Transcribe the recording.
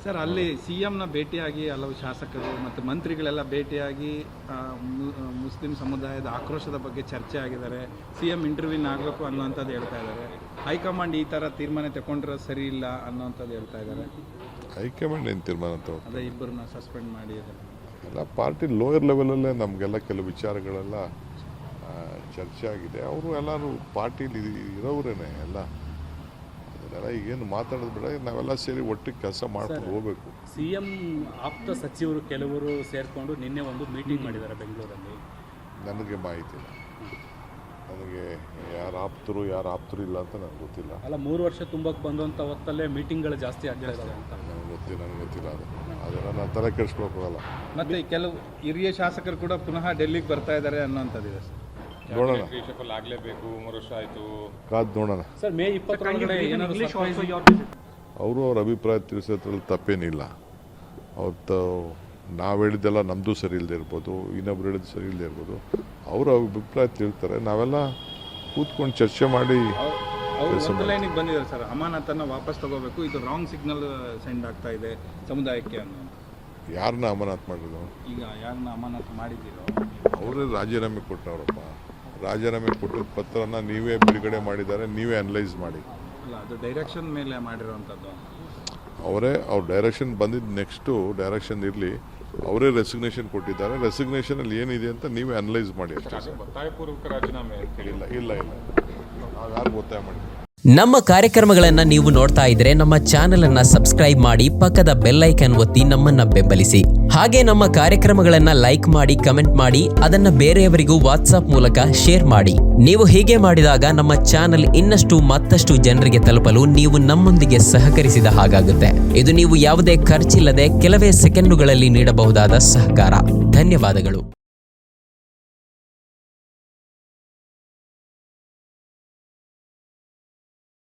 Sir, ಅಲ್ಲಿ CMನ ಭೇಟಿಯಾಗಿ ಹಲವು ಶಾಸಕರು ಮತ್ತು ಮಂತ್ರಿಗಳೆಲ್ಲ ಭೇಟಿಯಾಗಿ ಮುಸ್ಲಿಂ ಸಮುದಾಯದ ಆಕ್ರೋಶದ ಬಗ್ಗೆ ಚರ್ಚೆ ಆಗಿದ್ದಾರೆ. CM ಇಂಟರ್ವ್ಯೂನ್ ಆಗಬೇಕು ಅನ್ನೋಂಥದ್ದು ಹೇಳ್ತಾ ಇದ್ದಾರೆ. ಹೈಕಮಾಂಡ್ ಈ ಥರ ತೀರ್ಮಾನ ತಗೊಂಡ್ರೆ ಸರಿ ಇಲ್ಲ ಅನ್ನೋಂಥದ್ದು ಹೇಳ್ತಾ ಇದ್ದಾರೆ. ಹೈಕಮಾಂಡ್ ಏನು ತೀರ್ಮಾನ ತಗೊಂಡು ಅದೇ ಇಬ್ಬರನ್ನ ಸಸ್ಪೆಂಡ್ ಮಾಡಿ ಎಲ್ಲ ಪಾರ್ಟಿ ಲೋಯರ್ ಲೆವೆಲಲ್ಲೇ ನಮಗೆಲ್ಲ ಕೆಲವು ವಿಚಾರಗಳೆಲ್ಲ ಚರ್ಚೆ ಆಗಿದೆ. ಅವರು ಎಲ್ಲರೂ ಪಾರ್ಟಿಲಿ ಇರೋರೇನೆ ಎಲ್ಲ ಅದನ್ನೆಲ್ಲ ಈಗೇನು ಮಾತಾಡೋದು ಬೇಡ. ನಾವೆಲ್ಲ ಸೇರಿ ಒಟ್ಟಿಗೆ ಕೆಲಸ ಮಾಡ್ಕೊಂಡು ಹೋಗ್ಬೇಕು. CM ಆಪ್ತ ಸಚಿವರು ಕೆಲವರು ಸೇರಿಕೊಂಡು ನಿನ್ನೆ ಒಂದು ಮೀಟಿಂಗ್ ಮಾಡಿದ್ದಾರೆ ಬೆಂಗಳೂರಲ್ಲಿ. ನನಗೆ ಮಾಹಿತಿ ಇಲ್ಲ. ನನಗೆ ಯಾರು ಆಪ್ತರು ಇಲ್ಲ ಅಂತ ನನಗೆ ಗೊತ್ತಿಲ್ಲ. ಅಲ್ಲ, 3 ವರ್ಷ ತುಂಬಕ್ಕೆ ಬಂದಂಥ ಹೊತ್ತಲ್ಲೇ ಮೀಟಿಂಗ್ಗಳು ಜಾಸ್ತಿ ಆಗ್ತಾ ಇದ್ದಾವೆ ಅಂತ ನನಗೆ ಗೊತ್ತಿಲ್ಲ ಅದೆಲ್ಲ ನಾನು ತಲೆ ಕೆಡಿಸ್ಕೋಕ್ಕಾಗಲ್ಲ. ಮತ್ತು ಕೆಲವು ಹಿರಿಯ ಶಾಸಕರು ಕೂಡ ಪುನಃ ಡೆಲ್ಲಿಗೆ ಬರ್ತಾ ಇದ್ದಾರೆ ಅನ್ನೋಂಥದ್ದಿದೆ ಸರ್. ನೋಡೋಣ, ಆಗಲೇಬೇಕು. 3 ವರ್ಷ ಆಯಿತು, ಕಾದು ನೋಡೋಣ. ಸರ್, ಮೇ 20 ಏನಾದರೂ ಅವರು ಅವ್ರ ಅಭಿಪ್ರಾಯ ತಿಳಿಸೋದ್ರಲ್ಲಿ ತಪ್ಪೇನಿಲ್ಲ. ಅವತ್ತು ನಾವು ಹೇಳಿದ್ದೆಲ್ಲ ನಮ್ಮದು ಸರಿ ಇಲ್ಲದೆ ಇರ್ಬೋದು, ಇನ್ನೊಬ್ರು ಹೇಳಿದ್ದು ಸರಿ ಇಲ್ಲದೆ ಇರ್ಬೋದು. ಅವರು ಅಭಿಪ್ರಾಯ ತಿಳ್ತಾರೆ. ನಾವೆಲ್ಲ ಕೂತ್ಕೊಂಡು ಚರ್ಚೆ ಮಾಡಿ ಒಂದು ಲೈನಿಗೆ ಬಂದಿದ್ದಾರೆ ಸರ್, ಅಮಾನತನ್ನು ವಾಪಸ್ ತಗೋಬೇಕು, ಇದು ರಾಂಗ್ ಸಿಗ್ನಲ್ ಸೆಂಡ್ ಆಗ್ತಾ ಇದೆ ಸಮುದಾಯಕ್ಕೆ ಅನ್ನೋ. ಯಾರನ್ನ ಅಮಾನತ್ ಮಾಡಿದ್ರು? ಈಗ ಯಾರನ್ನ ಅಮಾನತು ಮಾಡಿದ್ದೀರೋ ಅವರೇ ರಾಜೀನಾಮೆ ಕೊಟ್ಟವರಪ್ಪ. ರಾಜೀನಾಮೆ ಕೊಟ್ಟಿದ್ದ ಪತ್ರನ ನೀವೇ ಬಿಡುಗಡೆ ಮಾಡಿದ್ದಾರೆ, ನೀವೇ ಅನಲೈಸ್ ಮಾಡಿ. ಅಲ್ಲ, ಅದು ಡೈರೆಕ್ಷನ್ ಮೇಲೆ ಮಾಡಿರೋವಂಥದ್ದು. ಅವ್ರ ಡೈರೆಕ್ಷನ್ ಬಂದಿದ್ದು ನೆಕ್ಸ್ಟು ಡೈರೆಕ್ಷನ್ ಇರಲಿ. ಅವರೇ ರೆಸಿಗ್ನೇಷನ್ ಕೊಟ್ಟಿದ್ದಾರೆ. ರೆಸಿಗ್ನೇಷನಲ್ಲಿ ಏನಿದೆ ಅಂತ ನೀವೇ ಅನಲೈಸ್ ಮಾಡಿ. ಒತ್ತಾಯಪೂರ್ವಕ ರಾಜೀನಾಮೆ ಇಲ್ಲ ನಾವು ಯಾರು ಒತ್ತಾಯ ಮಾಡಿದ್ದೀವಿ. ನಮ್ಮ ಕಾರ್ಯಕ್ರಮಗಳನ್ನು ನೀವು ನೋಡ್ತಾ ಇದ್ರೆ ನಮ್ಮ ಚಾನೆಲ್ ಅನ್ನ ಸಬ್ಸ್ಕ್ರೈಬ್ ಮಾಡಿ, ಪಕ್ಕದ ಬೆಲ್ ಐಕಾನ್ ಒತ್ತಿ ನಮ್ಮನ್ನ ಬೆಂಬಲಿಸಿ. ಹಾಗೆ ನಮ್ಮ ಕಾರ್ಯಕ್ರಮಗಳನ್ನ ಲೈಕ್ ಮಾಡಿ, ಕಮೆಂಟ್ ಮಾಡಿ, ಅದನ್ನ ಬೇರೆಯವರಿಗೂ ವಾಟ್ಸ್ಆಪ್ ಮೂಲಕ ಶೇರ್ ಮಾಡಿ. ನೀವು ಹೀಗೆ ಮಾಡಿದಾಗ ನಮ್ಮ ಚಾನೆಲ್ ಮತ್ತಷ್ಟು ಜನರಿಗೆ ತಲುಪಲು ನೀವು ನಮ್ಮೊಂದಿಗೆ ಸಹಕರಿಸಿದ ಹಾಗಾಗುತ್ತೆ. ಇದು ನೀವು ಯಾವುದೇ ಖರ್ಚಿಲ್ಲದೆ ಕೆಲವೇ ಸೆಕೆಂಡುಗಳಲ್ಲಿ ನೀಡಬಹುದಾದ ಸಹಕಾರ. ಧನ್ಯವಾದಗಳು.